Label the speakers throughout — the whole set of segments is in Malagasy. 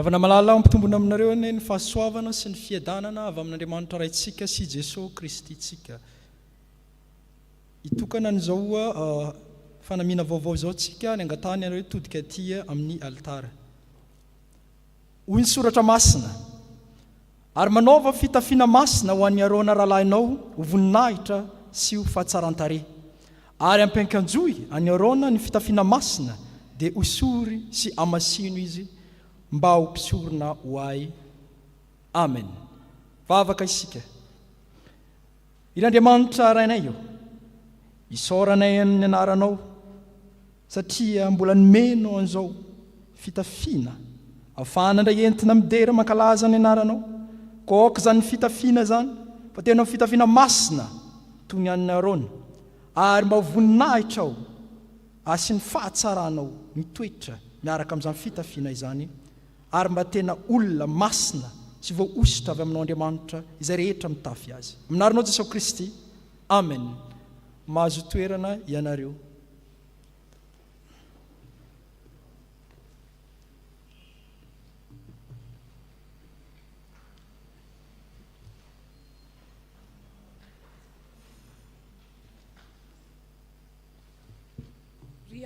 Speaker 1: Ravana malala ampitombona aminareo ane ny fahasoavana sy ny fiadanana avy amin'Andriamanitra raitsika sy Jesosy Kristy tsika. Itokana an'izao fanamiana vaovao zao tsika ny angatany ianareo todika aty amin'ny altara. Hoy ny soratra masina, ary manaova fitafiana masina ho an'ny Arona rahalahinao ho voninahitra sy ho fahatsaran-tarehy. Ary ampiankanjoy an'ny Arona ny fitafiana masina dia hosory sy amasino izy mba ho mpisorona ho ahy. Amen. Vavaka isika. Irandriamanitra rainay io, isaoranay amin'ny anaranao satria mbola nomeno an'izao fitafiana ahafahana ndray entina midera mankalaza ny anaranao. Ko aoka zany fitafiana zany fa tena fitafiana masina toy ny an'ny Arona, ary mba ho voninahitra ao asy ny fahatsaranao mitoetra miaraka amin'izany fitafiana izany, ary mba tena olona masina sy voaositra avy aminao Andriamanitra izay rehetra mitafy azy. Aminaranao Jesosy Kristy. Amen. Mahazo toerana ianareo.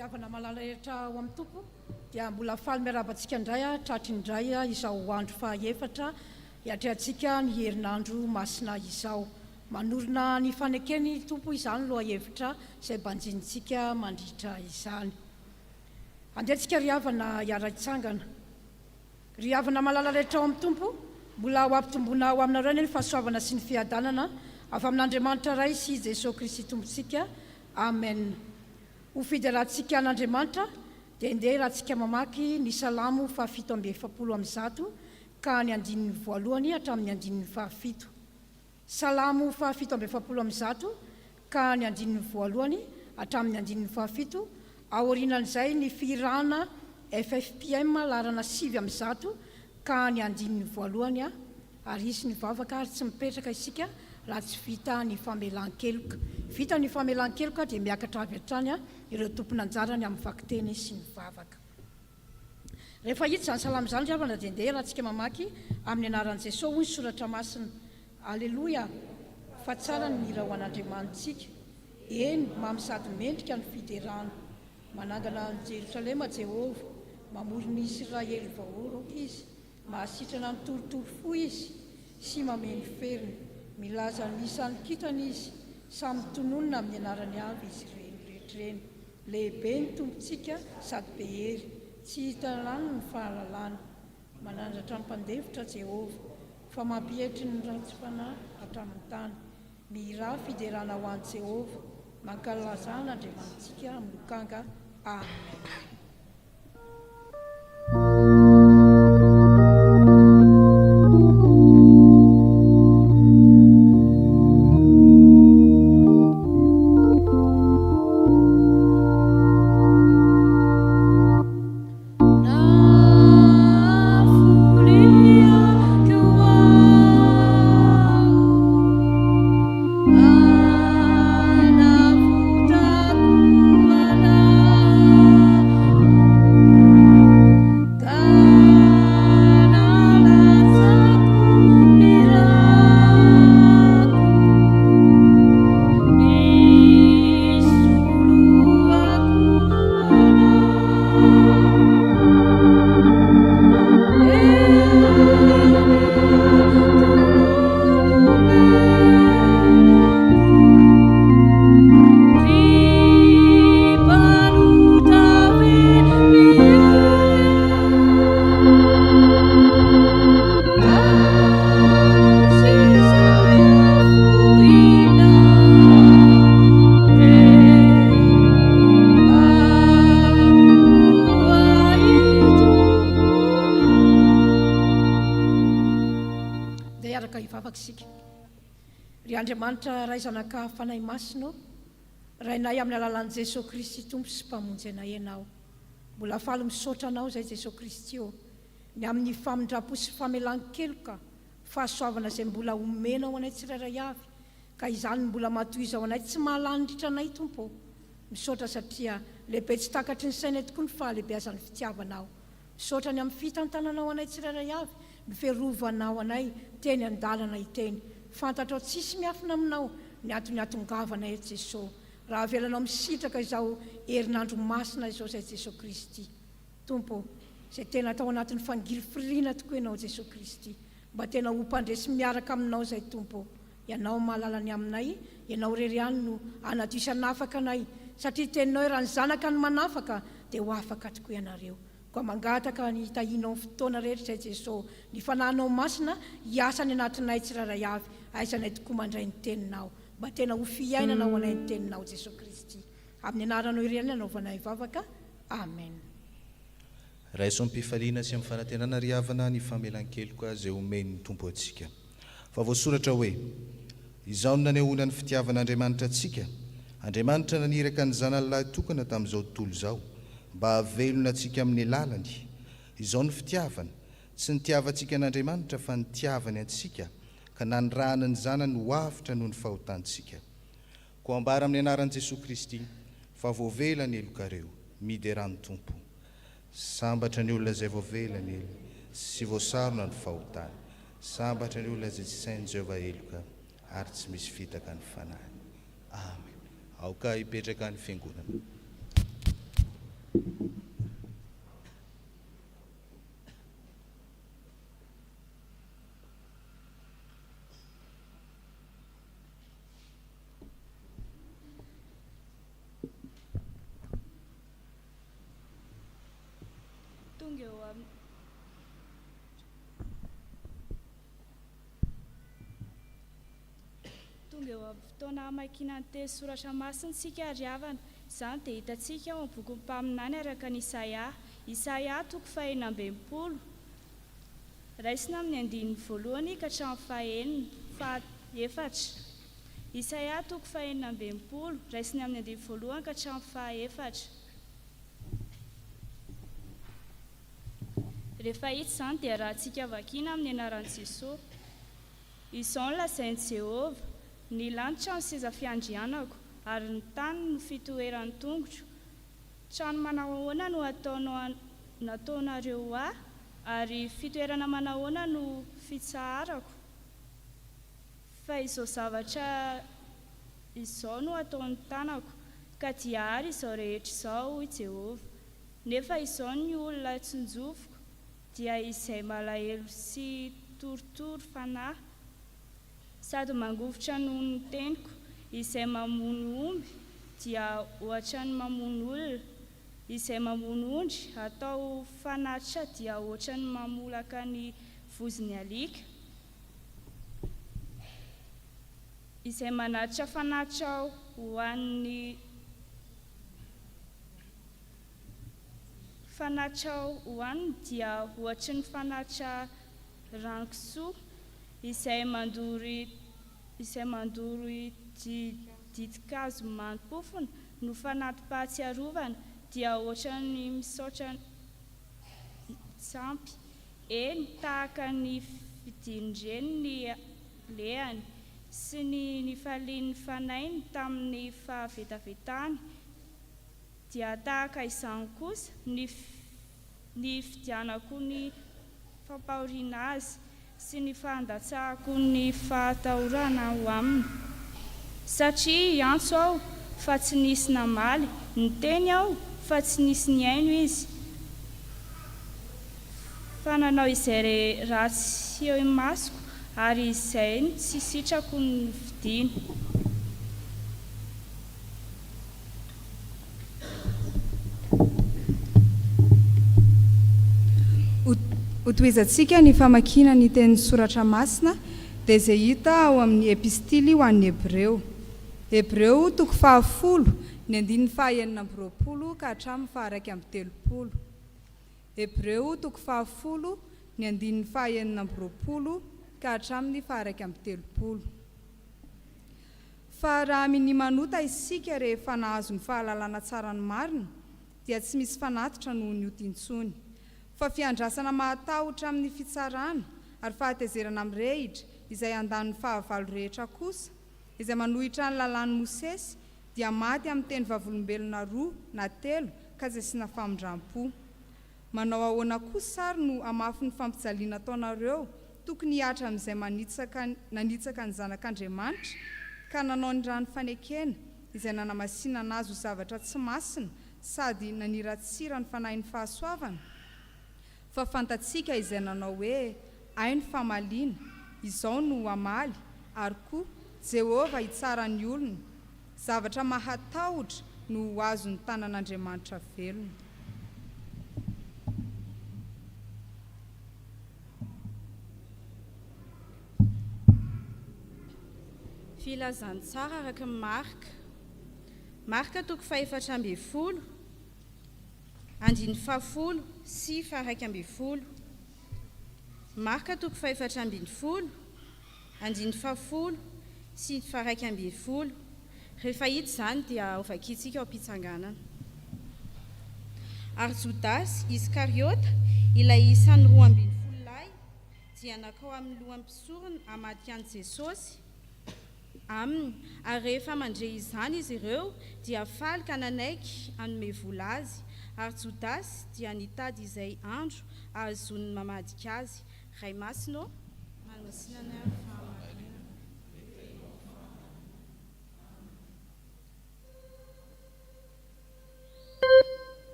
Speaker 2: Avana malala rehetra ao amin'ny tompo dia mbola faly miarabantsika indray tratry indray izao andro fahaefatra hiatrehantsika ny herinandro masina izao. Manorina ny fanekeny tompo izany loha hevitra izay banjinitsika mandritra izany. Andehantsika ry havana hiara-hitsangana. Ry havana malala rehetra ao amin'ny tompo mbola ho ampitombona ao aminareo ny fahasoavana sy ny fiadanana avy amin'Andriamanitra ray sy Jesosy Kristy tompontsika. Amen. Ho fiderahantsika an'Andriamanitra dia ndeha rahantsika mamaky ny salamo 770 ka ny andininy voalohany hatramin'ny andininy 7. Salamo 770 ka ny andininy voalohany hatramin'ny andininy 7. Aorinan'izay ny firana FFPM larana 700 ka ny andininy voalohany ary isy ny vavaka ary tsy mipetraka isika raha tsy vita ny famelan-keloka. Vita ny famelan-keloka dia miakatra avy hatrany ireo tompona anjarany amin'ny vakiteny sy ny vavaka. Rehefa hita izany salamo izany ry havana dia ndeha rahantsika mamaky amin'ny anaran'i Jesosy hoy ny soratra masina. Aleloia, fa tsara ny mira ho an'Andriamanitsika. Eny, mamy sady mendrika ny fiderana. Manangana ny Jerosalema Jehovah, mamory ny Israely vahoaka izy, mahasitrana ny torotoro fo izy, sy mameno feriny. Milaza ny isan'ny kitana izy, samy tononona amin'ny anarany avy izy rehetreny. Lehibe ny tompontsika sady be hery, tsy hita rano ny fahalalana. Manandratra ny mpandevitra Jehovah, fa mampihetry ny ratsy-panahy hatramin'ny tany. Mira fiderana ho an'i Jehovah, mankalazana Andriamanitsika amin'ny lokanga. Amen. Andriamanitra ray zanaka fanahy masina rainay amin'ny alalan'i Jesosy Kristy tompo sy mpamonjy anay ianao. Mbola faly misaotra anao zay Jesosy Kristy io ny amin'ny famindrapo sy famelan-keloka fahasoavana izay mbola omena ao anay tsirairay avy, ka izany mbola matoiza ao anay tsy mahalanyndritra anay tompo. Misaotra satria lehibe tsy takatry ny sainay tokoa ny fahalehibeazan'ny fitiavanao. misaotra ny amin'ny fitantananao anay tsirairay avy ny fiarovanao anay teny an-dalana iteny fantatrao tsisy miafina aminao ny antony atongavanay Jesosy raha avelanao misitraka izao herinandro masina izao zay Jesosy Kristy Tompo izay tena atao anatin'ny fangirifiriana tokoa ianao Jesosy Kristy mba tena ho mpandresy miaraka aminao zay Tompo ianao mahalala ny aminay ianao rery ihany no anadio isanafaka anay satria teninao raha ny zanaka ny manafaka dia ho afaka tokoa ianareo koa mangataka ny tahinao fotoana rehetra zay Jesosy ny fanahinao masina hiasa ny anatinay tsirairay avy aizanay tokoa mandray ny teninao mba tena ho fiainanao anay ny teninao Jesosy Kristy amin'ny anaranao irery anaovanay vavaka amen.
Speaker 3: Raiso am-pifaliana sy amin'ny fanantenana riavana ny famelan-keloka izay omen'ny Tompo antsika. Fa voasoratra hoe izao no nanehoana ny fitiavan'Andriamanitra antsika. Andriamanitra naniraka ny zanany lahy tokana tamin'izao tontolo izao mba havelona antsika amin'ny lalany. Izao ny fitiavana, tsy nitiavantsika an'Andriamanitra fa nitiavany antsika ka nanirahana ny zanany ho avitra noho ny fahotantsika. Koa ambara amin'ny anaran'i Jesosy Kristy fa voavela ny elokareo miderany Tompo. Sambatra ny olona izay voavelany elo sy voasarona ny fahotany. Sambatra ny olona izay tsy sain'i Jehovah eloka ary tsy misy fitaka ny fanahy. Amen. Aoka hipetraka ny fiangonana.
Speaker 4: Tonga eo amin'ny fotoana hamakiana ny teny soratra masina sika ariavana. Izany dia hitantsika ao amin'ny boky mpaminany araka ny Isaia toko 220 raisina amin'ny andininy voalohany ka hatramin'ny fahaefatra. Isaia toko 220 raisina amin'ny andininy voalohany ka hatramin'ny fahaefatra. Rehefa hita izany dia rahantsika vakiana amin'ny anaran'i Jesosy. Izao no lazain'i Jehovah, ny lanitra ny seza fiandrianako ary ny tany no fitoeran'ny tongotro. Trano manahoana no nataonareo ahy ary fitoerana manahoana no fitsaharako. Fa izao zavatra izao no ataon'ny tanako ka dia ary izao rehetra izao hoy Jehovah. Nefa izao ny olona tsinjoviko dia izay malahelo sy torotoro fanahy sady mangovotra noho ny teniko. Izay mamono omby dia ohatra ny mamono olona. Izay mamono ondry atao fanatitra dia ohatra ny mamolaka ny voziny alika. Izay manatitra fanatitra ho an'ny fanatitra ho an'ny dia ohatra ny fanatitra rankisoa. Izay mandory didin-kazo mantopofona no fanatim-pahatsiarovana dia ohatra ny misaotra sampy. Eny tahaka ny fidinireny ny lehany sy ny falian'ny fanainy tamin'ny fahavetavetany dia tahaka izany kosa ny fidianako ny fampahoriana azy sy ny fandatsahako ny fahatahorana ho aminy. Satria antso aho fa tsy nisy namaly, niteny aho fa tsy nisy niaino izy. Fa nanao izay ratsy eo imasoko ary izay tsy sitrako ny vidiana.
Speaker 5: Hotoizantsika ny famakiana ny teny soratra masina dia izay hita ao amin'ny epistily ho an'ny Hebreo toko 10 ny andininy 920 ka hatramin'ny 130. Hebreo toko 10 ny andininy 920 ka hatramin'ny 130. Fa raha amin'ny manota isika rehefa nahazo ny fahalalana tsara ny marina dia tsy misy fanatitra noho ny hotintsony. Fa fiandrasana mahatahotra amin'ny fitsarana ary fahatezerana amin'ny rehitra izay andan'ny fahavalo rehetra kosa izay manohitra ny lalàn'i Mosesy dia maty amin'ny teny vavolombelona 2 na 3 ka zay sina famindram-po. manao ahoana kosa sary no amafy ny fampijaliana ataonareo tokony hiatra amin'izay nanitsaka ny zanak'Andriamanitra ka nanao ny rano fanekena izay nanamasinana azy ho zavatra tsy masina sady naniratsira ny fanahin'ny fahasoavana. Fa fantatsika izay nanao hoe ay ny famaliana, izao no amaly, ary koa Jehova hitsara ny olona, zavatra mahatahotra no ho azo ny tanan'Andriamanitra velona.
Speaker 6: Filazantsara araka ny Marka toko 4:10, andiny 10 sy 11. Marka toko 4:10, andiny 10 sy 11. Rehefa hita izany dia ho vakiantsika ao am-pitsanganana. Ary Jodasy Iskariota, ilay isan'ny 12 lahy, dia nakao amin'ny lohan'ny mpisorona hamadika an'i Jesosy aminy. Ary rehefa mandray izany izy ireo dia faly ka nanaiky hanome vola azy. Ary Jodasy dia nitady izay andro ahazony mamadika azy. Ray masino manosinana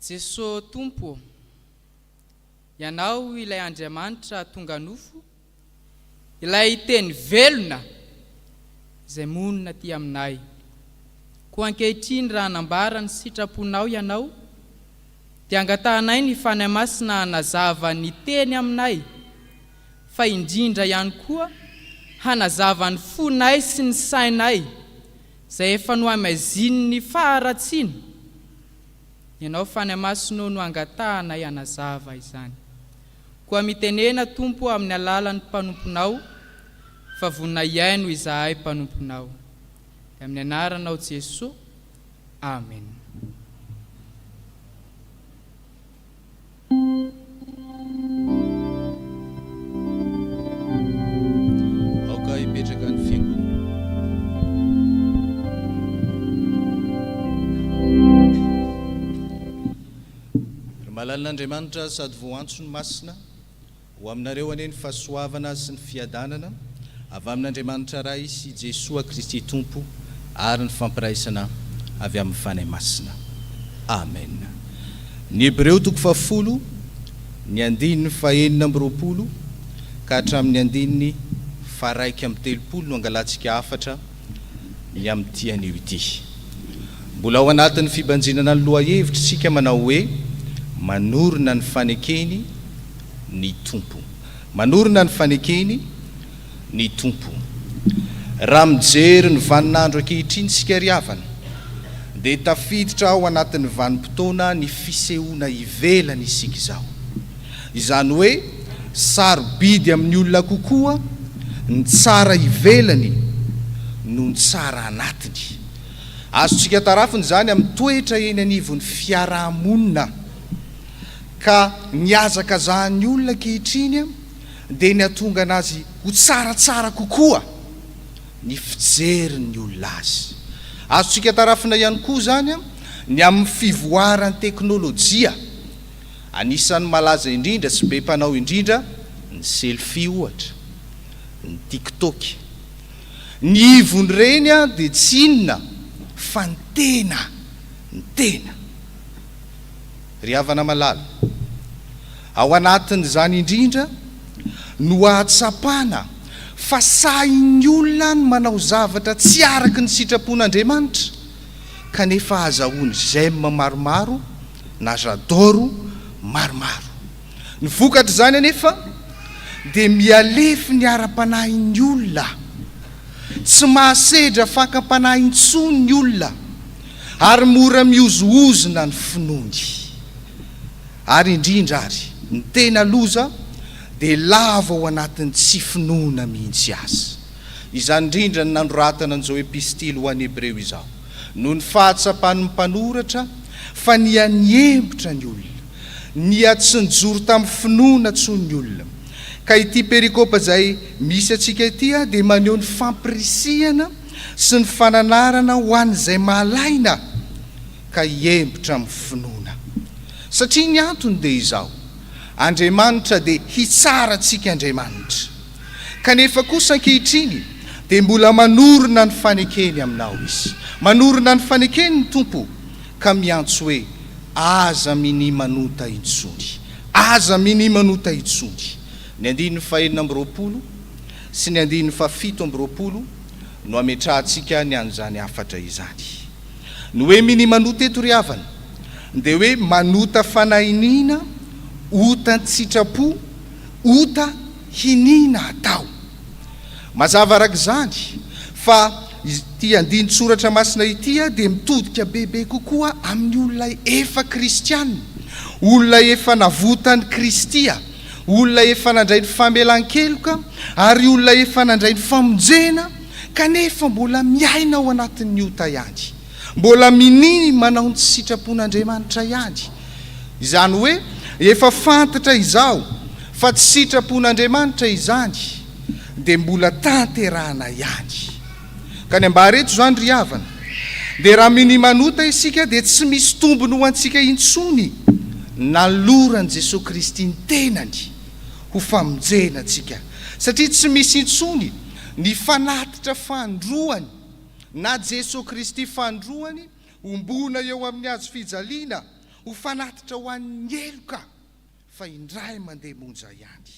Speaker 7: Jesosy Tompo, ianao ilay Andriamanitra tonga nofo, ilay teny velona izay monina ty aminay. Koa ankehitriny raha hanambara ny sitraponao ianao, dia angatahanay ny fanahy masina hanazava ny teny aminay, fa indrindra ihany koa hanazava ny fonay sy ny sainay, izay efa nohameziny ny faharatsiana. Ianao fanahy masina no angatahana hanazava izany. Koa mitenena Tompo amin'ny alalan'ny mpanomponao, fa vonina iaino izahay mpanomponao. Amin'ny anaranao Jesosy, amen.
Speaker 3: Aoka ipetraka ny fiangonana. Malalin'Andriamanitra sady voantso ny masina ho aminareo ane ny fahasoavana sy ny fiadanana avy amin'Andriamanitra ray sy Jesosy Kristy Tompo ary ny fampiraisana avy amin'ny fanahy masina. Amen. Ny Hebreo toko 10, ny andininy 9:20 ka hatramin'ny andininy 1:30 no angalatsika afatra ny amin'ny tian'io ity. Mbola ao anatin'ny fibanjinana ny lohahevitra sika manao hoe manorina ny fanekeny ny Tompo. Manorina ny fanekeny ny Tompo. Raha mijery ny vaninandro ankehitriny sika ry havana, dia tafiditra ao anatin'ny vanim-potoana ny fisehoana ivelany isika izao. Izany hoe sarobidy amin'ny olona kokoa ny tsara ivelany no ny tsara anatiny. Azontsika tarafiny izany amin'ny toetra eny anivon'ny fiarahamonina, ka niazakazahany olona ankehitriny dia ny atonga anazy ho tsaratsara kokoa ny fijeriny olona azy. Azontsika tarafina ihany koa zany ny amin'ny fivoaran'ny teknôlôjia. Anisan'ny malaza indrindra sy be mpanao indrindra ny selfie ohatra, ny TikTok. Ny ivony reny dia tsy inona fa ny tena. Ry havana malala, ao anatin'izany indrindra no ahatsapana fa sahin'ny olona ny manao zavatra tsy araky ny sitrapon'Andriamanitra, kanefa azahoany j'aime maromaro na j'adore maromaro. Ny vokatra zany anefa dia mialefy ny ara-panahin'ny olona, tsy mahasedra fakam-panahy intsony ny olona, ary mora miozozona ny finoany. Ary indrindra ary ny tena loza dia lava ao anatin'ny tsy finoana mihitsy azy. Izany indrindra ny nanoratana an'izao epistily ho an'ny Hebreo izao, no ny fahatsapan'ny mpanoratra fa ny aniembotra ny olona, ny atsinjoro tamin'ny finoana tsoa ny olona. Ka ity perikôpa izay misy atsika ity dia maneho ny fampirisihana sy ny fananarana ho an'izay malaina ka hiembotra amin'ny finoana. Satria ny antony dia izao, Andriamanitra dia hitsara antsika Andriamanitra, kanefa kosa ankehitriny dia mbola manorina ny fanekeny aminao izy, manorina ny fanekeny ny tompo, ka miantso hoe aza mini manota intsony, aza mini manota intsony. Ny 2:20 sy ny 2:17 no ametrahantsika ny an'izany afatra izany. No hoe mini manota eto ry havana dia hoe manota fanahiniana, ota sitrapo, ota hinina atao. Mazava arak'izany fa ity andinin-tsoratra masina ity dia mitodika bebe kokoa amin'ny olona efa kristianina, olona efa navotany Kristia, olona efa nandray ny famelan-keloka ary olona efa nandray ny famonjena, kanefa mbola miaina ao anatin'ny ota ihany, mbola mininy manao ny sitrapon'Andriamanitra ihany. Izany hoe efa fantatra izao fa tsy sitrapon'Andriamanitra izany dia mbola tanterahana ihany. Ka ny ambareto zany ry havana, dia raha mini manota isika dia tsy misy tombony ho antsika intsony, naloran'i Jesosy Kristy ny tenany ho famonjena antsika, satria tsy misy intsony ny fanatitra fandroany na Jesosy Kristy fandroany ombona eo amin'ny azo fijaliana ho fanatitra ho an'ny eloka, fa indray mandeha monja ihany.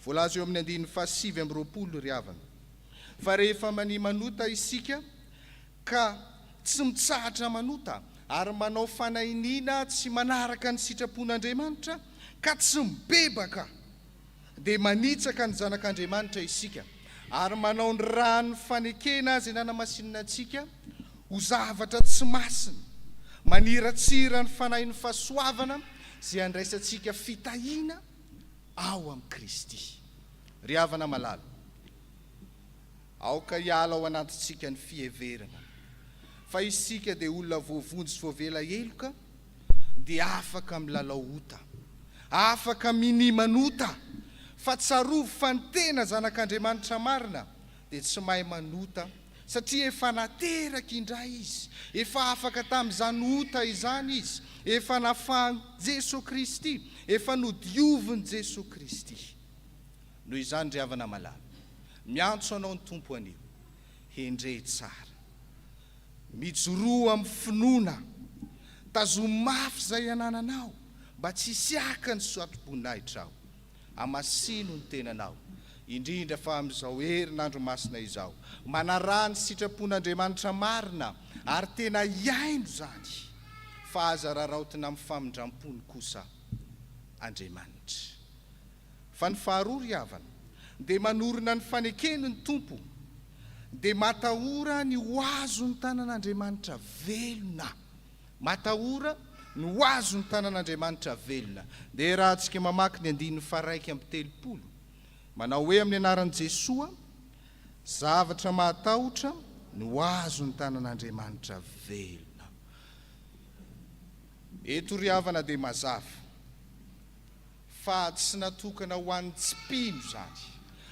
Speaker 3: Voalaza eo amin'ny 2:7 ry havana, fa rehefa mani manota isika ka tsy mitsahatra manota ary manao fanahiniana tsy manaraka ny sitrapon'Andriamanitra ka tsy mibebaka, dia manitsaka ny zanak'Andriamanitra isika ary manao ny rano fanekena azy nanamasinina antsika ho zavatra tsy masina, maniratsira ny fanahin'ny fahasoavana izay andraisantsika fitahiana ao amin'ny Kristy. Ry havana malala, aoka hiala ao anatintsika ny fiheverana fa isika dia olona voavonjy sy voavela eloka, dia afaka milalao ota, afaka mini manota, fa tsarovy fa ny tena zanak'Andriamanitra marina dia tsy mahay manota, satria efa nateraka indray izy, efa afaka tamin'izany ota izany izy, efa nafahany Jesosy Kristy, efa nodioviny Jesosy Kristy. Noho izany ry havana malala, miantso anao ny tompo anio, hendre tsara, mijoroa amin'ny finoana, tazomafy izay anananao mba tsy hisiaka ny soatom-boninahitra ao, amasino ny tenanao, indrindra fa amin'izao herinandro masina izao, manarany sitrapon'Andriamanitra marina ary tena iaino zany, fa aza raraotina amin'ny famindram-pony kosa Andriamanitra. Fa ny faharoa ry havana, dia manorina ny fanekeny ny tompo, dia matahora ny ho azo ny tanan'Andriamanitra velona, matahora ny ho azo ny tanan'Andriamanitra velona. Dia raha antsika mamaky ny 1:30, manao hoe amin'ny anaran'i Jesosy, zavatra mahatahotra ny ho azo ny tanan'Andriamanitra velona. Eto ry havana dia mazava fa tsy natokana ho an'ny tsy mpino zany,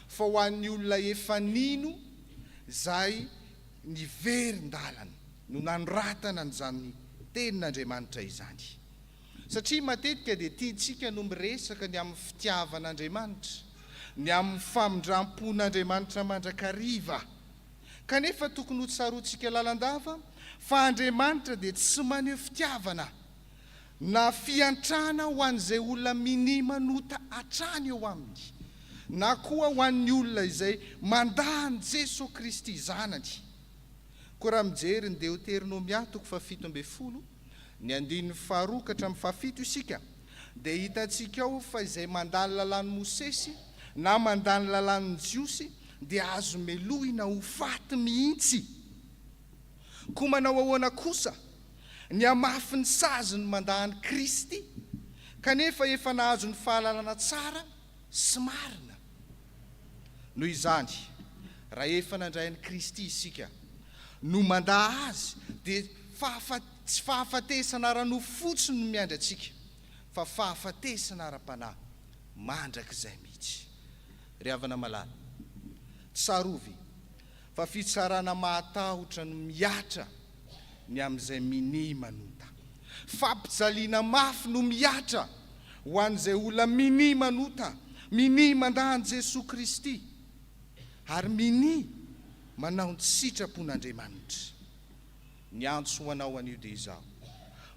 Speaker 3: fa ho an'ny olona efa nino izay niverin-dalana no nanoratana n'izany tenin'Andriamanitra izany. Satria matetika dia tiantsika no miresaka ny amin'ny fitiavan'Andriamanitra, ny amin'ny famindram-pon'Andriamanitra mandrakariva, kanefa tokony ho tsaroantsika lalandava fa Andriamanitra dia tsy maneho fitiavana na fiantrana ho an'izay olona mini manota hatrany eo aminy, na koa ho an'ny olona izay mandany Jesosy Kristy zanany. Koa raha mijery ny Deuteronomia 7:12, ny 2:2-7 isika, dia hitantsika ao fa izay mandany lalàn'i Mosesy na mandany lalàn'i Jiosy dia azo melohina ho faty mihitsy. Koa manao ahoana kosa ny amafy ny saziny mandany Kristy, kanefa efa nahazo ny fahalalana tsara sy marina. Noho izany, raha efa nandray an'i Kristy isika no manda azy, dia tsy fahafatesana ara-no fotsiny no miandry atsika, fa fahafatesana ara-panahy mandrak'izay mihitsy. Ry havana malala, tsarovy fa fitsarana mahatahotra no miatra ny amin'izay mini manota. Fampijaliana mafy no miatra ho an'izay olona mini manota, mini mandany Jesosy Kristy, ary mini manao ny sitrapon'Andriamanitra. Ny antso ho anao an'io dia izao: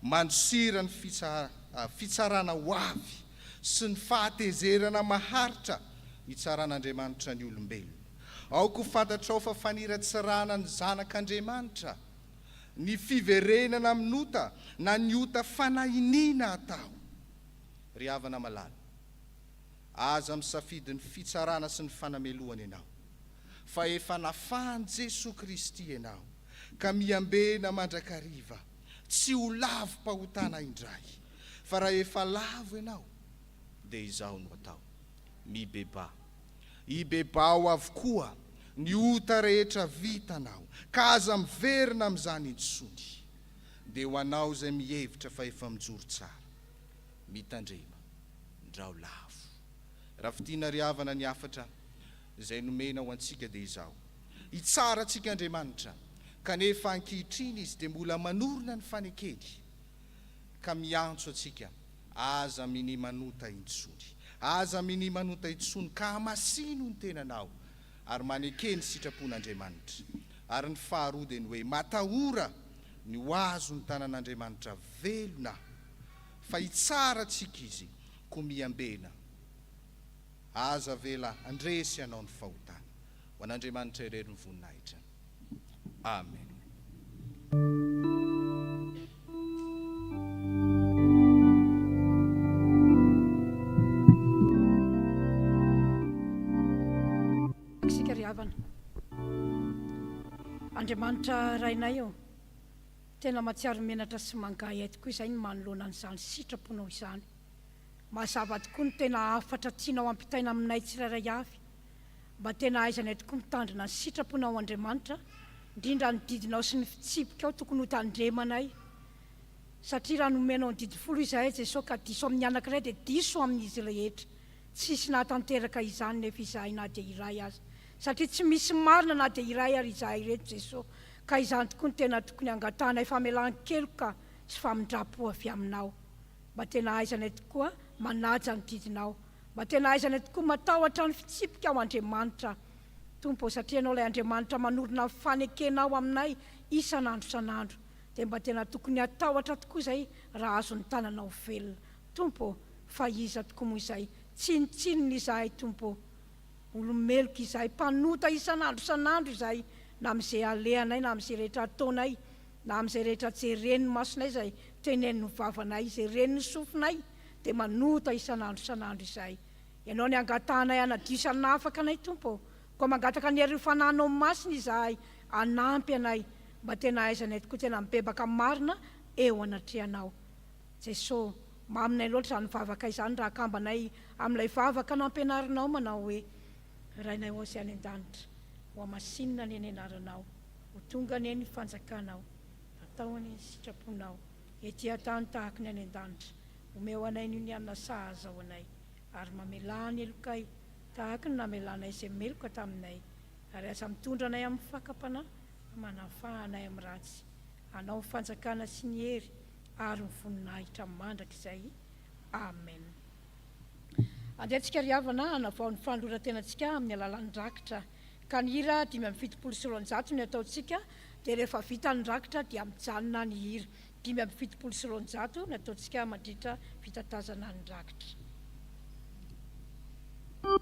Speaker 3: mandosira ny fitsarana ho avy sy ny fahatezerana maharitra hitsaran'Andriamanitra ny olombelona. Aoko fantatrao fa faniratsirana ny zanak'Andriamanitra ny fiverenana aminota na ny ota fanahiniana atao. Ry havana malala, aza misafidy ny fitsarana sy ny fanamelohana ianao, fa efa nafahany Jesosy Kristy ianao, ka miambena mandrakariva, tsy ho lavo-pahotana indray. Fa raha efa lavo ianao, dia izao no atao: mibeba. Ibeba ho avokoa ny ota rehetra vitanao, ka aza miverina amin'izany intsony. Dia ho anao izay mihevitra fa efa mijoro tsara, mitandrema, ndrao lavo. Raha fitiana ry havana ny afatra izay nomena ho antsika dia izao: hitsara antsika Andriamanitra, kanefa ankehitriny izy dia mbola manorina ny fanekeny, ka miantso antsika aza mini manota intsony, aza mini manota intsony, ka hamasino ny tenanao ary manekeny sitrapon'Andriamanitra. Ary ny faharoa dia ny hoe matahora ny ho azo ny tanan'Andriamanitra velona, fa hitsara antsika izy ko miambena. Aza vela andresy anao ny fahotana. Ho an'Andriamanitra irery ny voninahitra. Amen.
Speaker 2: Sika ry havana, Andriamanitra rainay eo, tena matsiaro menatra sy mangay ay tokoa izay ny manoloana n'izany sitraponao izany. Mazava tokoa ny tena afatra tianao ampitaina aminay tsirairay avy, mba tena aizanay tokoa mitandrina ny sitraponao Andriamanitra, indrindra ny didinao sy ny fitsipika ao tokony ho tandremanay. Satria raha nomenao ny didy folo izahay Jesosy, ka diso amin'ny anankiray dia diso amin'izy rehetra. Tsisy nahatanteraka izany nefa izahay na dia iray azy, satria tsy misy marina na dia iray ary izahay reto Jesosy. Ka izany tokoa ny tena tokony angatanay famelan-keloka sy famindrapo avy aminao, mba tena aizanay tokoa manaja ny didinao, mba tena aizanay tokoa matahotra ny fitsipika ao Andriamanitra. Tompo, satria ianao ilay Andriamanitra manorina fanekenao aminay isan'andro isan'andro, dia mba tena tokony atahotra tokoa izay raha azo ny tananao velona. Tompo, fa iza tokoa moa izay tsinitsininy izahay Tompo, olomeloko izahay, mpanota isan'andro isan'andro izahay, na amin'izay alehanay, na amin'izay rehetra ataonay, na amin'izay rehetra jeren'ny masonay izay tenen'ny vavanay, izay ren'ny sofinay, dia manota isan'andro isan'andro izahay. Ianao ny angatanay anadio isan'afaka anay Tompo, koa mangataka ny ery fananao masina izahay, anampy anay, mba tena aizanay tokoa tena mibebaka marina eo anatrehanao. Jesosy, maminay loatra izany vavaka izany, raha kambanay amin'ilay vavaka nampianarinao manao hoe: rainay ao sy any an-danitra, ho amasinina ny eny anaranao, ho tonga ny eny fanjakanao, atao ny sitraponao, ety an-tany tahaka ny any an-danitra, omeo anay ny anina sahaza ao anay, ary mamelany elokay tahaka ny namelanay izay meloka taminay, ary aza mitondra anay amin'ny fakapana, manafahanay amin'ny ratsy, anao ny fanjakana sy ny hery ary ny voninahitra mandrakizay. Amen. Andehantsika ry havana hanavao ny fandroratenantsika amin'ny alalan'ny rakitra, ka ny hira 570 ny ataontsika, dia rehefa vita ny rakitra dia mijanona ny hira. 570 ny ataontsika mandritra fitatazana ny rakitra.
Speaker 8: Sa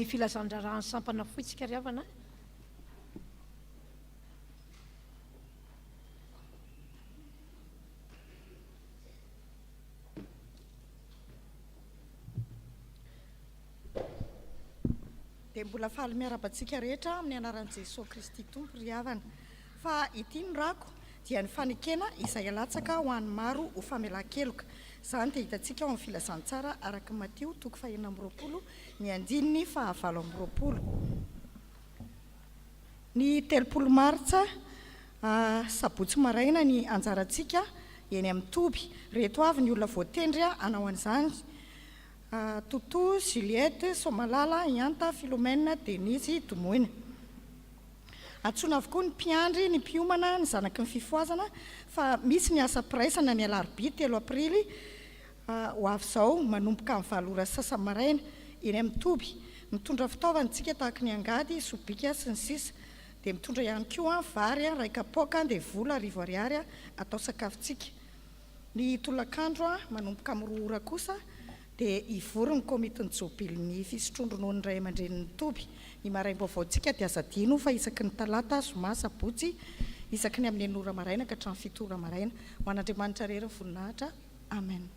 Speaker 2: filazandrarany sampana foitsika ry havana.
Speaker 8: Dia mbola faly miarabantsika rehetra amin'ny anaran'i Jesosy Kristy Tompo ry havana. Fa ity ny rako dia ny fanekena izay alatsaka ho an'ny maro ho famelan-keloka. Izany dia hitantsika ao amin'ny filazantsara araka Mateo 5:20 ny andininy 9:20. Ny 30 Martsa sabotsy maraina ny anjarantsika eny amin'ny Toby. Reto avy ny olona voatendry hanao an'izany: Toto, Juliette, Somalala, Ianta, Philomène, Denise, Domoina. Antsoina avokoa ny mpiandry, ny mpiomana, ny zanaky ny Fifohazana, fa misy ny asa piraisana ny Alarobia 3 Aprily ho avy izao manomboka amin'ny 7 ora sasany maraina eny amin'ny Toby. Mitondra fitaovantsika tahaka ny angady, sobika sy ny sisa. Dia mitondra ihany koa vary, ray kapoaka, dia vola 10 ariary atao sakafontsika. Ny tolakandro manomboka amin'ny 2 ora kosa dia ivory ny komitiny jobily ny fisotrondronoany ray aman-dreniny Toby. Ny maraim-baovaontsika dia azadino fa isaky ny talata, zoma, sabotsy, isaky ny amin'ny 9 ora maraina ka hatramin'ny 7 ora maraina. Ho an'Andriamanitra rery ny voninahitra. Amen.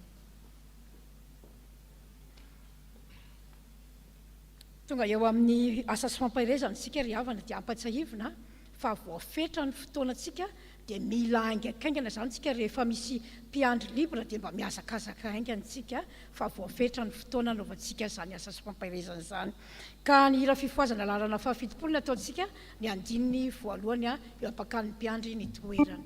Speaker 2: Tonga eo amin'ny asa sy fampairezana sika ry havana dia ampatsahivina fa voafetra ny fotoanantsika dia mila aingakaingana zany tsika rehefa misy mpiandry libra dia mba miazakazaka aingantsika fa voafetra ny fotoana anaovantsika zany asa sy fampairezana zany. Ka ny hira fifohazana lalana fahafitopolo ataontsika ny andininy voalohany eo ampakan'ny mpiandry ny toerana.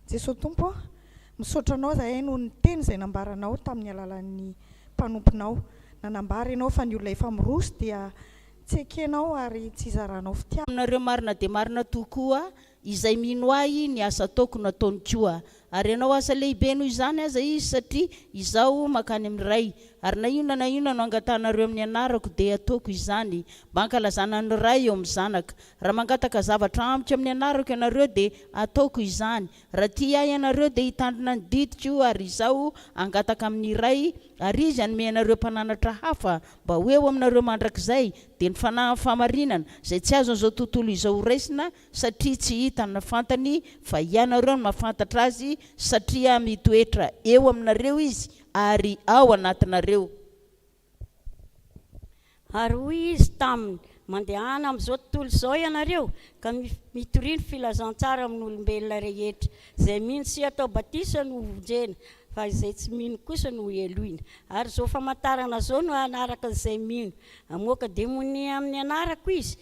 Speaker 2: Jesosy Tompo, misaotranao zahay noho ny teny izay nambaranao tamin'ny alalan'ny mpanomponao. Nanambara ianao fa ny olona efa miroso dia tsy ekenao ary tsy izaranao fitiavana.
Speaker 9: Aminareo marina dia marina tokoa izay mino ahy ny asa ataoko nataony koa. Ary ianao asa lehibe noho izany aza izy satria izaho makany amin'ny ray. Ary na inona no angatanareo amin'ny anarako dia ataoko izany mba hankalazana ny ray eo amin'ny zanaka. Raha mangataka zavatra amiko amin'ny anarako ianareo dia ataoko izany. Raha tia ahy ianareo dia hitandrina ny didiko ary izaho angataka amin'ny ray ary izy hanome anareo mpananatra hafa mba ho eo aminareo mandrakizay dia ny fanahy famarinana izay tsy azo an'izao tontolo izao raisina satria tsy hita na fantany fa ianareo no mahafantatra azy satria mitoetra eo aminareo izy ary ao anatinareo.
Speaker 10: Ary hoy izy taminy mandehana amin'izao tontolo izao ianareo ka mitorino filazantsara amin'ny olombelona rehetra izay mino sy atao batisa no vonjena fa izay tsy mino kosa no eloina. Ary izao famantarana izao no anaraka izay mino amoaka demonia amin'ny anarako izy,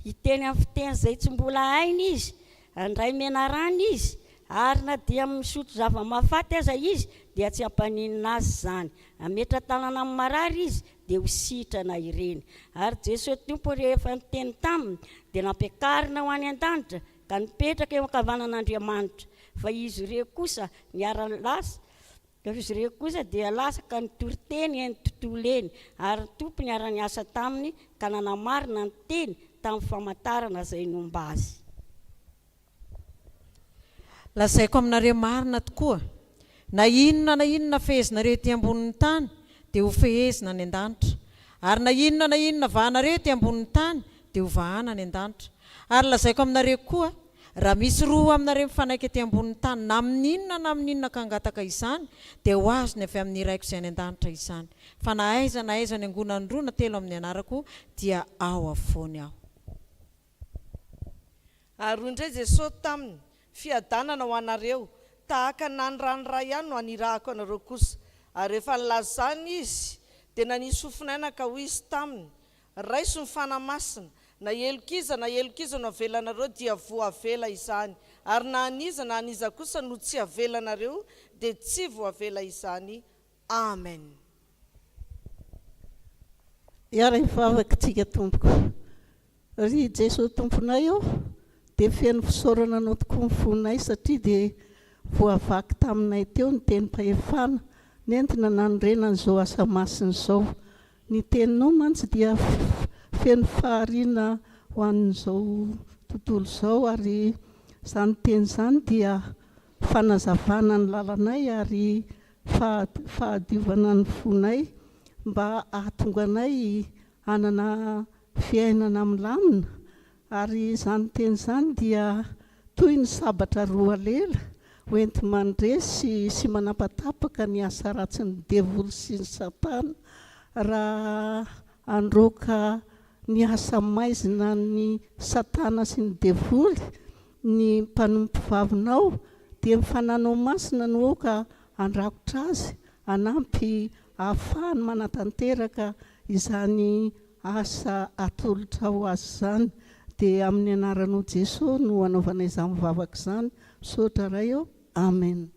Speaker 10: hiteny amin'ny fiteny izay tsy mbola hainy izy, andray menarana izy, ary na dia misotro zava-mahafaty aza izy dia tsy ampaninina azy zany. Ametra tanana amin'ny marary izy dia ho sitrana ireny. Ary Jesosy Tompo rehefa niteny taminy dia nampiakarina ho any an-danitra ka nipetraka eo ankavanan'Andriamanitra. Fa izy ireo kosa niara-lasa, izy ireo kosa dia lasa ka nitory-teny eny tontolo eny, ary Tompo niara-niasa taminy ka nanamarina ny teny tamin'ny famantarana izay nomba azy.
Speaker 11: Lazaiko aminareo marina tokoa, na inona fehezinareo ety ambonin'ny tany dia ho fehezina any an-danitra. ary na inona vahanareo ty ambonin'ny tany dia ho vahana any an-danitra. Ary lazaiko aminareo koa, raha misy roa aminareo mifanaiky aty ambonin'ny tany na amin'inona ka angataka izany dia ho azony avy amin'ny iraiko izay any an-danitra izany. Fa na aiza ny angonany roa na telo amin'ny anarako dia ao afoany aho.
Speaker 12: Ary indray Jesosy taminy fiadanana ho anareo tahaka nanyranoray ihany no anirahako anareo kosa. Ary rehefa nilaza zany izy dia nanisy fofinaina ka ho izy taminy, raiso ny fanamasina, na elokiza no avelanareo dia voavela izany, ary na aniza kosa no tsy avelanareo dia tsy voavela izany. Amen.
Speaker 13: Iara hivavaka tompoko, ry Jesosy tomponay eo dia feno fisaorana anao tokoa ny fonay satria dia voavaky taminay teo ny tenim-pahefana nentina nanorenana izao asa masina izao. Ny teninao mantsy dia feno fahariana ho an'izao tontolo izao, ary izany teny izany dia fanazavana ny lalanay ary fahadiovana ny fonay mba ahatonga anay hanana fiainana milamina. Ary izany teny izany dia toy ny sabatra roa lela hoenti mandresy sy manapatapaka ny asa ratsy ny devoly sy ny Sampana, raha androaka ny asa maizina ny Satana sy ny devoly ny mpanompo vavinao, dia mifananao masina no ka andrakotra azy hanampy ahafahany manatanteraka izany asa atolotra ho azy zany. Dia amin'ny anaranao Jesosy no anaovana izany mivavaka izany, misaotra ray eo. Amen.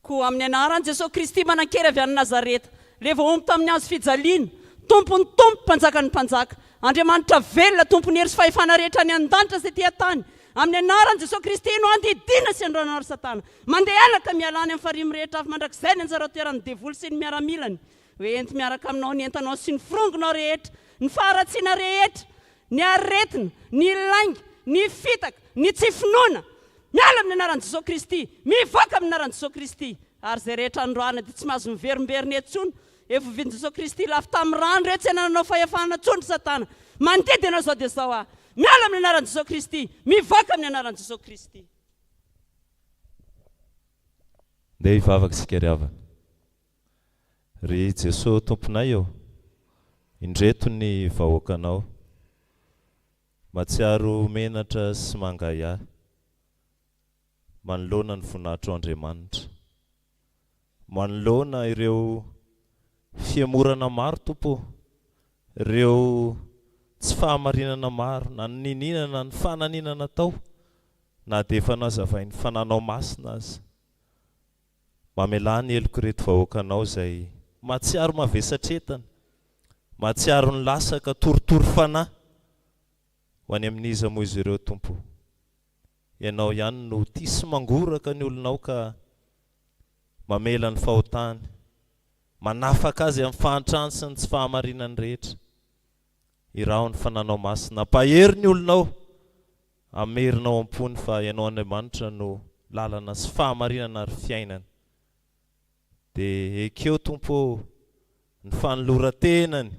Speaker 14: Koa amin'ny anaran Jesosy Kristy manan-kery avy any Nazareta, rehefa omby tamin'ny azo fijaliana, tompony tompo mpanjaka ny mpanjaka, Andriamanitra velona tompony hery sy fahefana rehetra any an-danitra sy ety tany. Amin'ny anaran Jesosy Kristy no andidina sy androanary Satana, mandeha alaka mialany amin'ny farimy rehetra avy mandrakizay ny anjara toeran'ny devoly sy ny miaramilany. Hoenty miaraka aminao ny entanao sy ny firongonao rehetra, ny faharatsiana rehetra, ny aretina, ny lainga, ny fitaka, ny tsy finoana. Miala amin'ny anaran'i Jesosy Kristy, mivoaka amin'ny anaran'i Jesosy Kristy. Ary zay rehetra androana dia tsy mahazo miverimberina etsony. Efa vian'i Jesosy Kristy lafy tamin'ny rano rehetra tsy anananao fahefana tsony Satana. Manodidina anao zao dia zao ah. Miala amin'ny anaran'i Jesosy Kristy, mivoaka amin'ny anaran'i Jesosy Kristy.
Speaker 15: Ndeha hivavaka isika ry havana. Ry Jesosy tomponay eo, indreto ny vahoakanao, matsiaro menatra sy mangay ahy, manoloana ny voninahitro Andriamanitra, manoloana ireo fiamorana maro Tompo, ireo tsy fahamarinana maro, na ny nininana ny fananinana tao, na dia efa nazavainy fananao masina azy. Mamelany eloko reto vahoakanao izay matsiaro mavesatretana, matsiaro ny lasaka torotoro fanahy ho any amin'iza moa izy ireo Tompo. Ianao ihany no tia sy mangoraka ny olonao ka mamela ny fahotany, manafaka azy amin'ny fahantrany sy ny tsy fahamarinany rehetra. Irao ny fananao masina, pahery ny olonao, amerinao ampony fa ianao Andriamanitra no lalana sy fahamarinana ary fiainana. Dia ekeo Tompo ny fanoloran-tenany,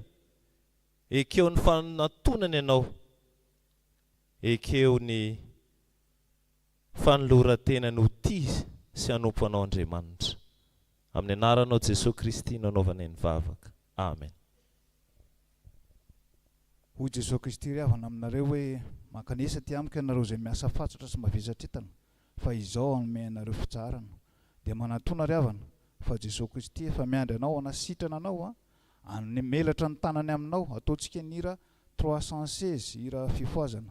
Speaker 15: ekeo ny fanatonany ianao, ekeo ny fanoloran-tenany ho tia sy hanompo anao Andriamanitra. Amin'ny anaranao Jesosy Kristy no anaovana ny vavaka. Amen.
Speaker 16: Hoy Jesosy Kristy ry havana aminareo hoe mankanesa ty amiko ianareo izay miasa fatsatra sy mavesatretana, fa izao hanome anareo fitsarana. Dia manantona ry havana fa Jesosy Kristy efa miandry anao, anasitrana anao, melatra ny tanany aminao, ataontsika ny hira 316, hira Fifohazana.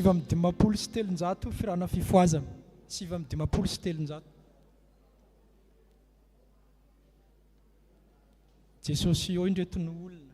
Speaker 1: 7,7 firana Fifohazana 7,7 Jesosy eo indreto ny olona.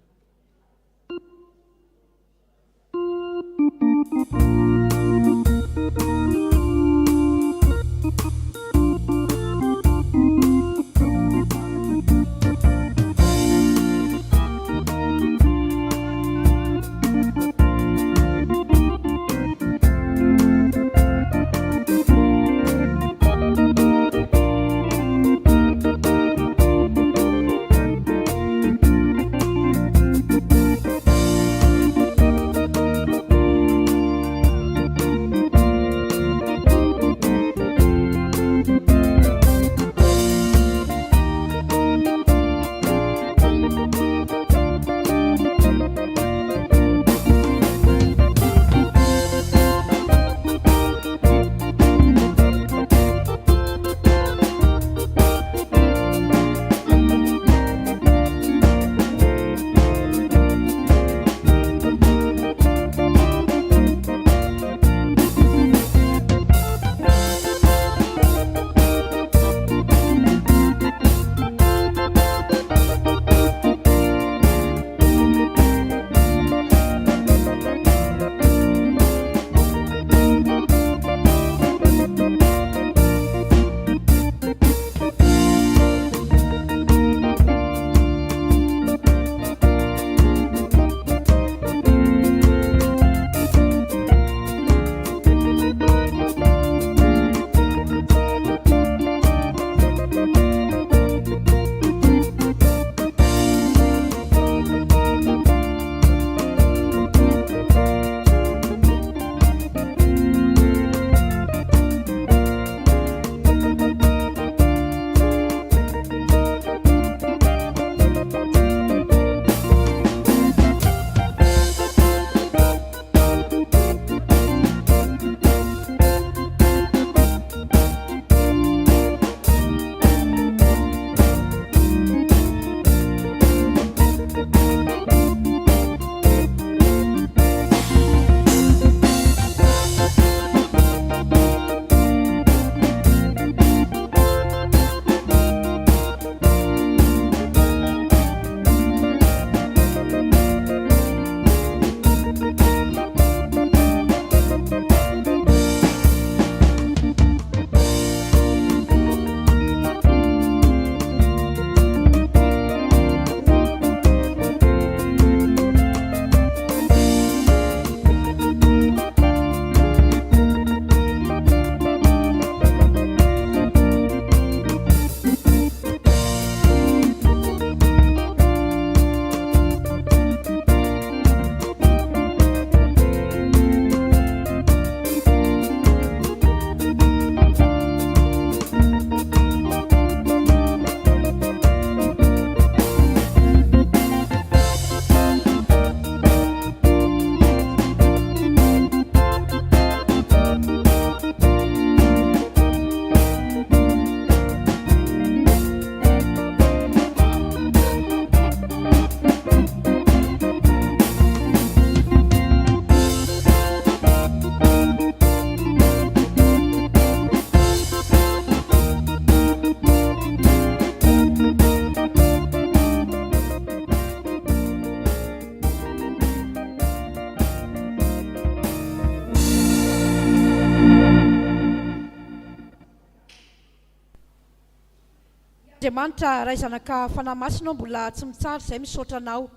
Speaker 2: Andriamanitra ray zanaka fanahy masina mbola tsy mitsara izay misaotra anao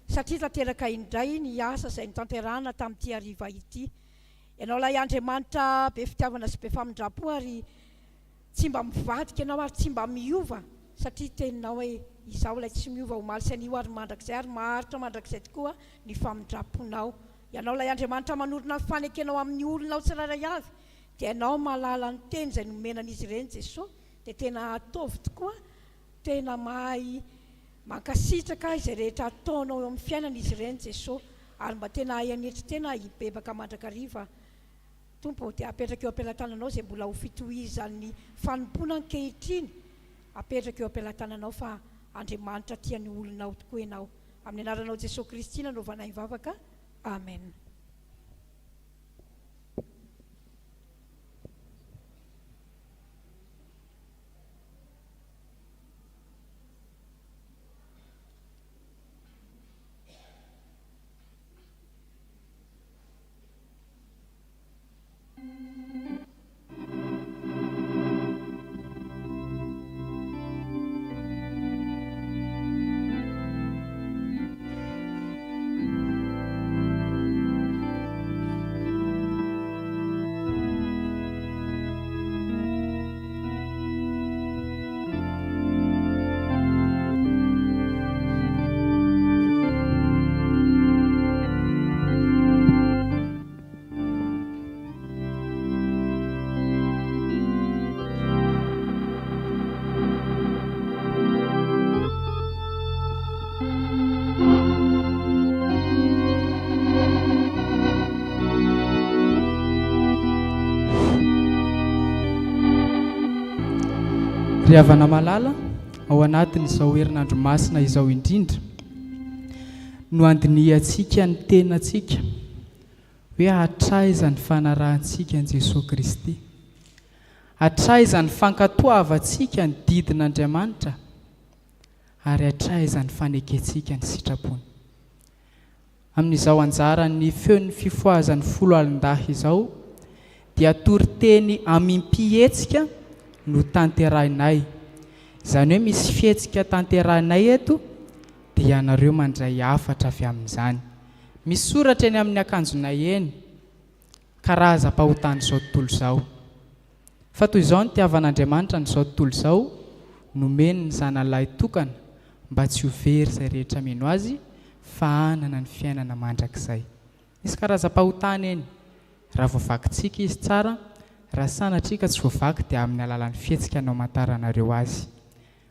Speaker 2: satria tanteraka indray ny asa izay nitanterahana tamin'ity hariva ity. Ianao ilay Andriamanitra be fitiavana sy be famindrapo ary tsy mba mivadika ianao ary tsy mba miova satria teninao hoe izaho ilay tsy miova omaly sy anio ary mandrakizay ary maharitra mandrakizay tokoa ny famindraponao. Ianao ilay Andriamanitra manorina fanekenao amin'ny olonao tsirairay avy dia ianao mahalala ny teny izay nomenan'izy ireny Jesosy dia tena ataovy tokoa, tena mahay mankasitraka izay rehetra ataonao eo amin'ny fiainan'izy ireny Jesosy ary mba tena hay anetry tena hibebaka mandrakariva. Tompo dia apetraka eo am-pelantananao izay mbola ho fitohizan'ny fanompona ankehitriny, apetraka eo am-pelantananao fa Andriamanitra tian'ny olonao tokoa ianao. Amin'ny anaranao Jesosy Kristy nanaovana hivavaka. Amen.
Speaker 7: ry havana malala ao anatin'izao herinandro masina izao indrindra no andiniantsika ny tenantsika hoe hatraiza ny fanarahantsika an' Jesosy Kristy, hatraiza ny fankatoavantsika ny didin'Andriamanitra, ary hatraiza ny fanekentsika ny sitrapony. Amin'izao anjarany feon'ny fifohazany 10 izao dia toriteny amimpihetsika no tanterainay. Izany hoe misy fihetsika tanterainay eto dia ianareo mandray hafatra avy amin'izany. Misy soratra eny amin'ny akanjonay eny, karazam-pahotany izao tontolo izao. Fa toy izao ny tiavan'Andriamanitra n'izao tontolo izao, nomeny ny zanalahy tokana mba tsy ho very izay rehetra mino azy, fa hanana ny fiainana mandrakizay. Misy karazam-pahotany eny, raha voavakintsika izy tsara, raha sanatrika tsy voavaky dia amin'ny alalan'ny fihetsika no amantaranareo azy.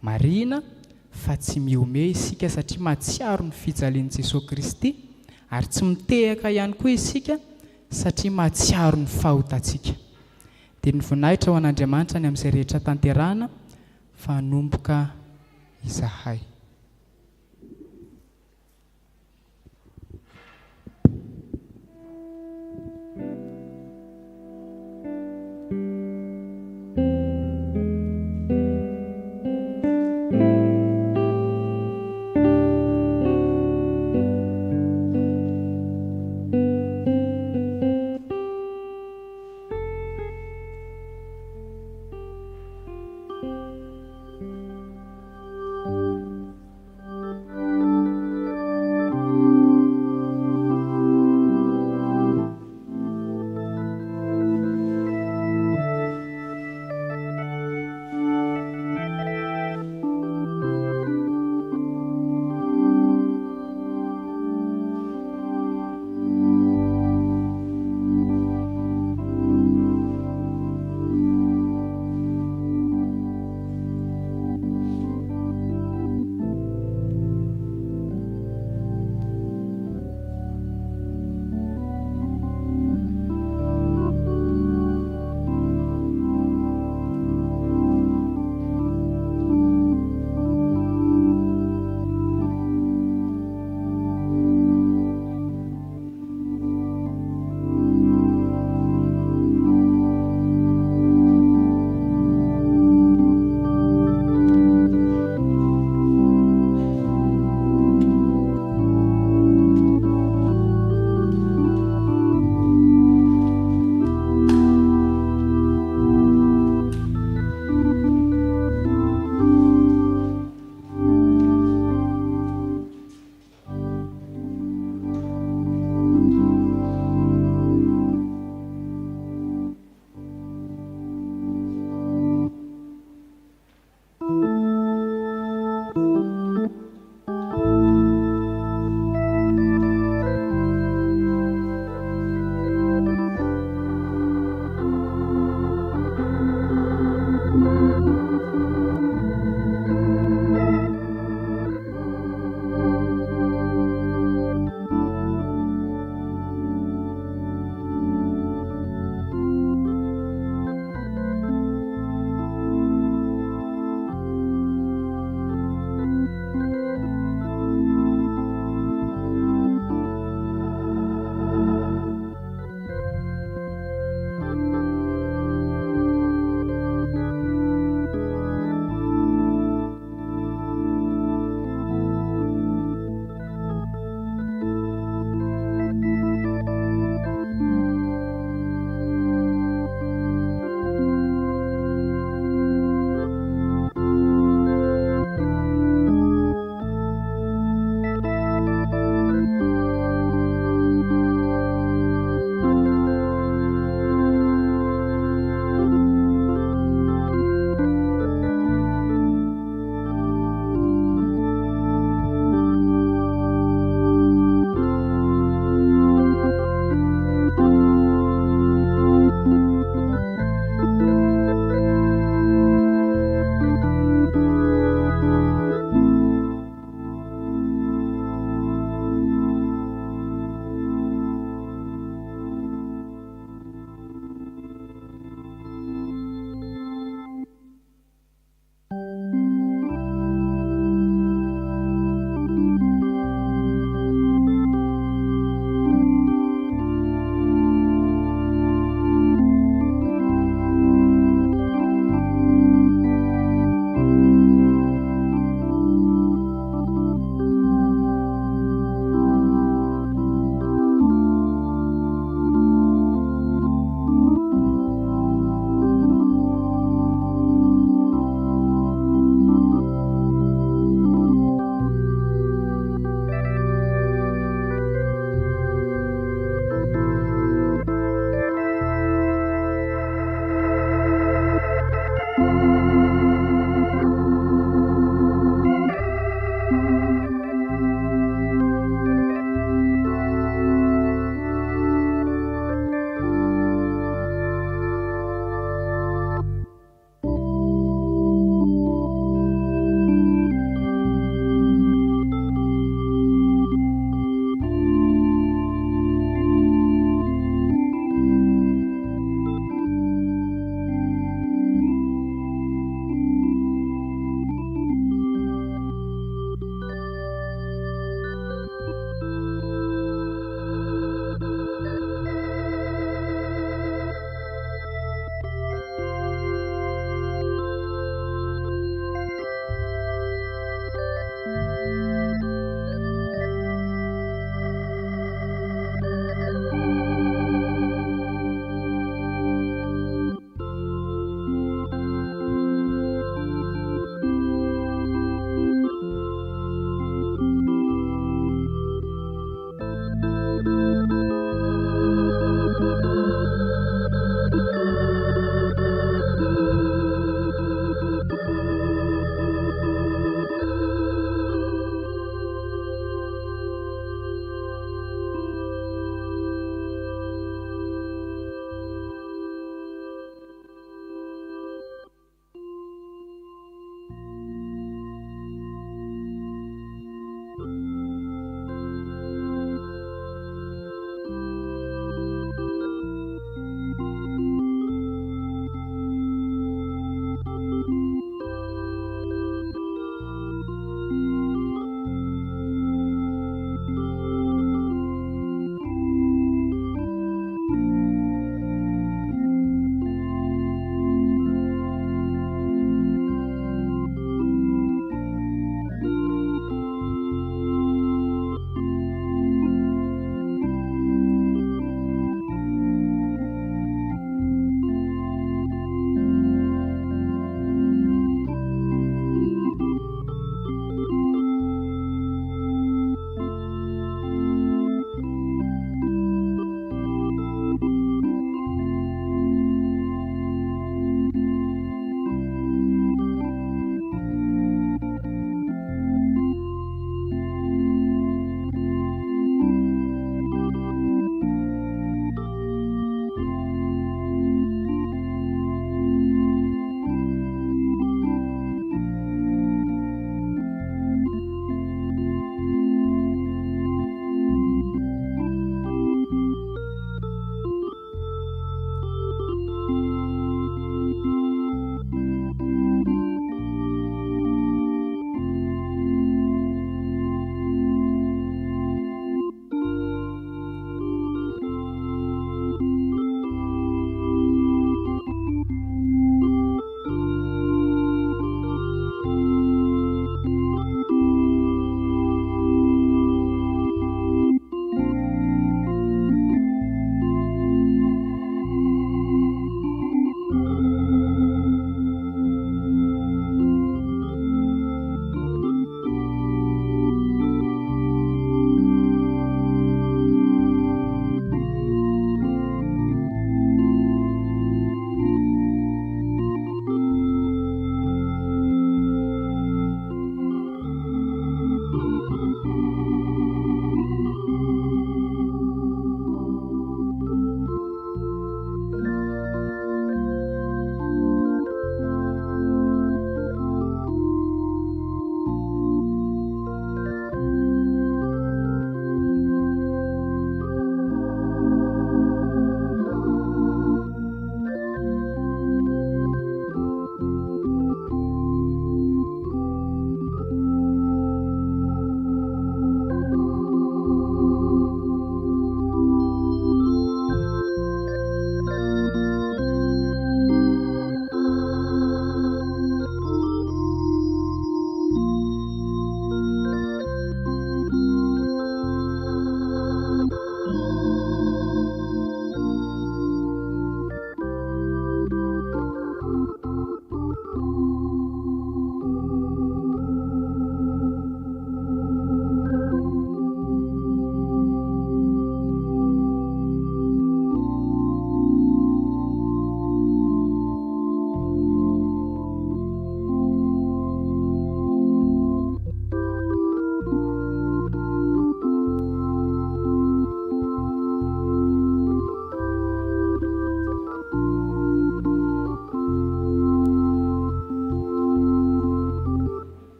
Speaker 7: Marina fa tsy miome isika satria mahatsiaro ny fijalian'i Jesosy Kristy, ary tsy mitehaka ihany koa isika satria mahatsiaro ny fahotantsika. Dia ny voninahitra ho an'Andriamanitra ny amin'izay rehetra tanterahana fa hanomboka izahay.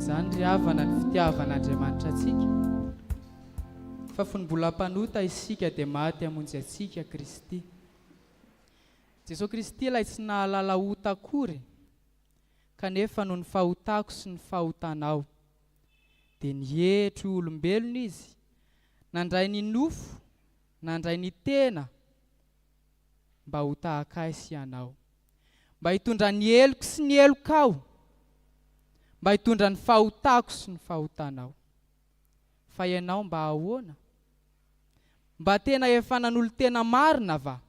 Speaker 7: Izany ry havana ny fitiavan'Andriamanitra atsika fa fony mbola mpanota isika dia maty hamonjy atsika Kristy. Jesosy Kristy ilay tsy nahalala ota akory kanefa noho ny fahotako sy ny fahotanao dia nihetry olombelona izy, nandray ny nofo, nandray ny tena mba ho tahakaizy ianao, mba hitondra ny eloko sy ny elokao, mba hitondra ny fahotako sy ny fahotanao. Fa ianao mba ahoana? Mba tena efa nanolo tena marina va?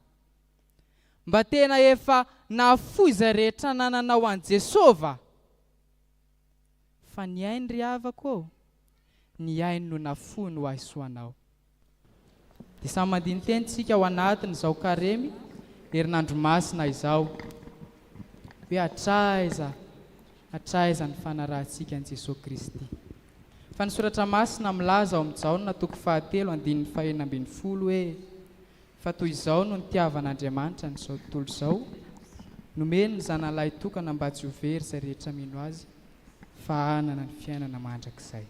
Speaker 7: Mba tena efa nahafoy izay rehetra nananao an Jesosy va? Fa ny ainy ry havako, ny ainy no nafoy no aisoanao. Dia samy mandini-tenitsika ao anatiny izao karemy herinandro masina izao hoe atraiza ny fanarahantsika an Jesosy Kristy. Fa ny soratra masina milaza ao amin'ny Jaona 7:1-10 hoe fa toy izao no nitiavan'Andriamanitra n'izao tontolo izao, nomeny ny zanalahy tokana mba tsy ho very izay rehetra mino azy, fa hanana ny fiainana mandrakizay.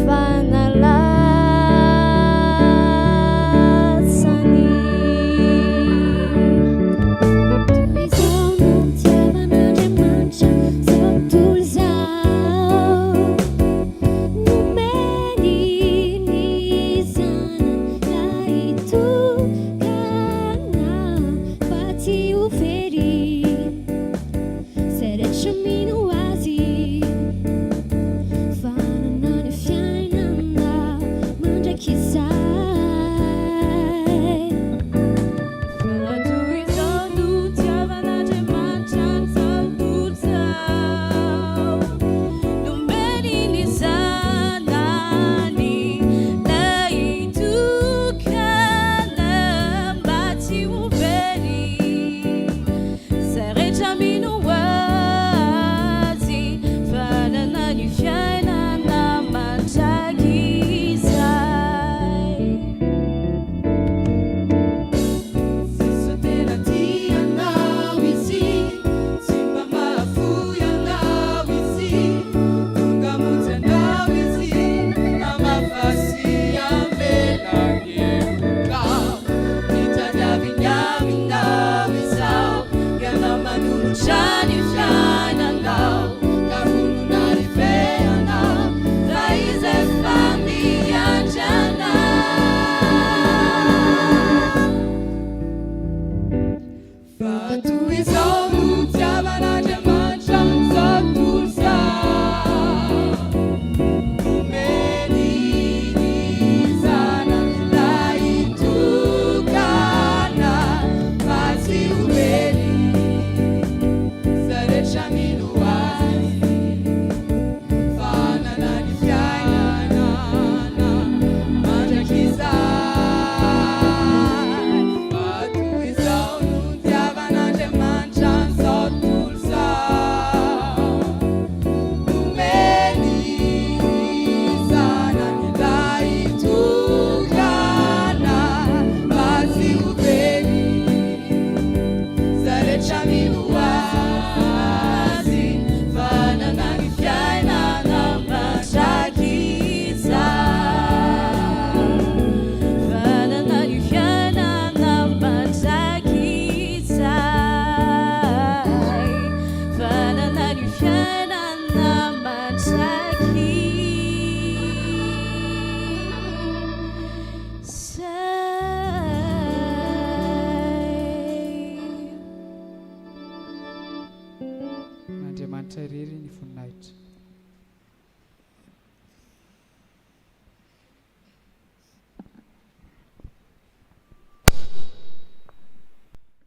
Speaker 17: Fun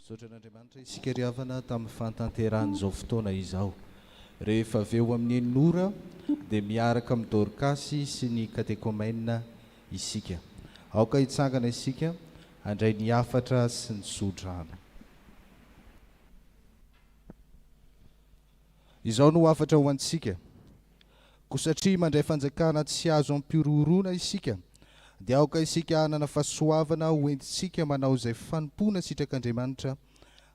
Speaker 3: Misaotra an'Andriamanitra isika ry havana tamin'ny fantanteran'izao fotoana izao. Rehefa avy eo amin'ny eninora dia miaraka amin'ny dorkasy sy ny katekômèna isika. Aoka hitsangana isika handray ny afatra sy ny sodrano. Izao no afatra ho antsika. Ko satria mandray fanjakana tsy azo ampirorona isika, dia aoka isika hanana fahasoavana ho entintsika manao izay fanompona sitrak'Andriamanitra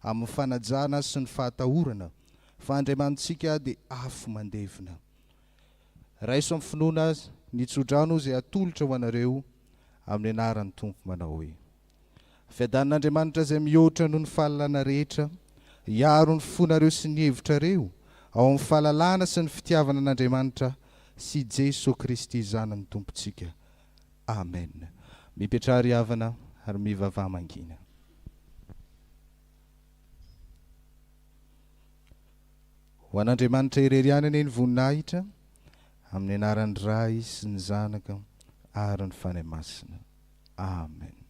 Speaker 3: amin'ny fanajana sy ny fahatahorana, fa Andriamanitsika dia afo mandevina. Raiso amin'ny finoana ny tsodrano izay atolotra ho anareo amin'ny anaran'ny Tompo manao hoe: fiadanan'Andriamanitra izay mihoatra noho ny fahalalana rehetra, hiaro ny fonareo sy ny hevitrareo ao amin'ny fahalalana sy ny fitiavana an'Andriamanitra sy Jesosy Kristy zanany Tompontsika. Amen. Mipetrahary havana ary mivavaha mangina. Ho an'Andriamanitra irery any ny voninahitra, amin'ny anaran'ny Ray sy ny Zanaka ary ny Fanahy Masina. Amen.